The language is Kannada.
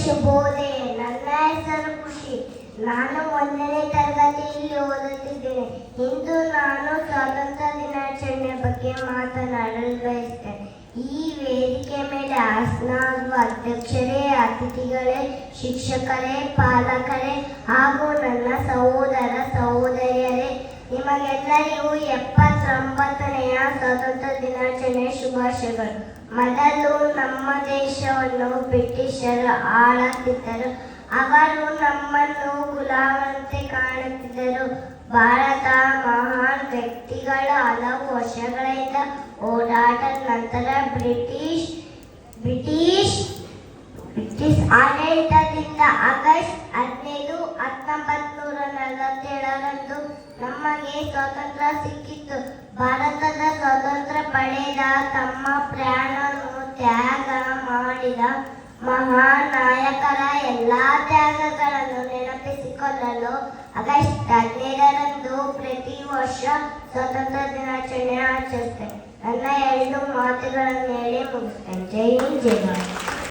ಶುಭೋದಯ. ನನ್ನ ಹೆಸರು ಖುಷಿ. ನಾನು 1ನೇ ತರಗತಿಯಲ್ಲಿ ಓದುತ್ತಿದ್ದೇನೆ. ಇಂದು ನಾನು ಸ್ವಾತಂತ್ರ್ಯ ದಿನಾಚರಣೆ ಬಗ್ಗೆ ಮಾತನಾಡಲು ಬಯಸ್ತೇನೆ. ಈ ವೇದಿಕೆ ಮೇಲೆ ಆಸನಾಗುವ ಅಧ್ಯಕ್ಷರೇ, ಅತಿಥಿಗಳೇ, ಶಿಕ್ಷಕರೇ, ಪಾಲಕರೇ ಹಾಗೂ ನನ್ನ ಸಹೋದರ ಸಹೋದರಿಯರೇ, ನಿಮಗೆಲ್ಲರಿಗೂ 79ನೆಯ ಸ್ವಾತಂತ್ರ್ಯ ದಿನಾಚರಣೆಯ ಶುಭಾಶಯಗಳು. ಮೊದಲು ನಮ್ಮ ದೇಶವನ್ನು ಬ್ರಿಟಿಷರು ಆಳುತ್ತಿದ್ದರು. ಅವರು ನಮ್ಮನ್ನು ಗುಲಾಮರಂತೆ ಕಾಣುತ್ತಿದ್ದರು. ಭಾರತ ಮಹಾನ್ ವ್ಯಕ್ತಿಗಳ ಹಲವು ವರ್ಷಗಳಿಂದ ಹೋರಾಟದ ನಂತರ ಬ್ರಿಟಿಷ್ ಆಡಳಿತದಿಂದ ಆಗಸ್ಟ್ 15, 1947ರಂದು ನಮಗೆ ಸ್ವಾತಂತ್ರ್ಯ ಸಿಕ್ಕಿತು. ಭಾರತದ ಸ್ವಾತಂತ್ರ್ಯ ಪಡೆದ ತಮ್ಮ ಪ್ರಾಣವನ್ನು ತ್ಯಾಗ ಮಾಡಿದ ಮಹಾನ್ ನಾಯಕರ ಎಲ್ಲ ತ್ಯಾಗಗಳನ್ನು ನೆನಪಿಸಿಕೊಳ್ಳಲು ಆಗಸ್ಟ್ 15ರಂದು ಪ್ರತಿ ವರ್ಷ ಸ್ವಾತಂತ್ರ್ಯ ದಿನಾಚರಣೆ ಆಚರಿಸ್ತೇವೆ. ನನ್ನ 2 ಮಾತುಗಳನ್ನು ಹೇಳಿ ಮುಗಿಸ್ತೇನೆ. ಜೈ ಹಿಂದ್, ಜೈ ಭಾರತ್.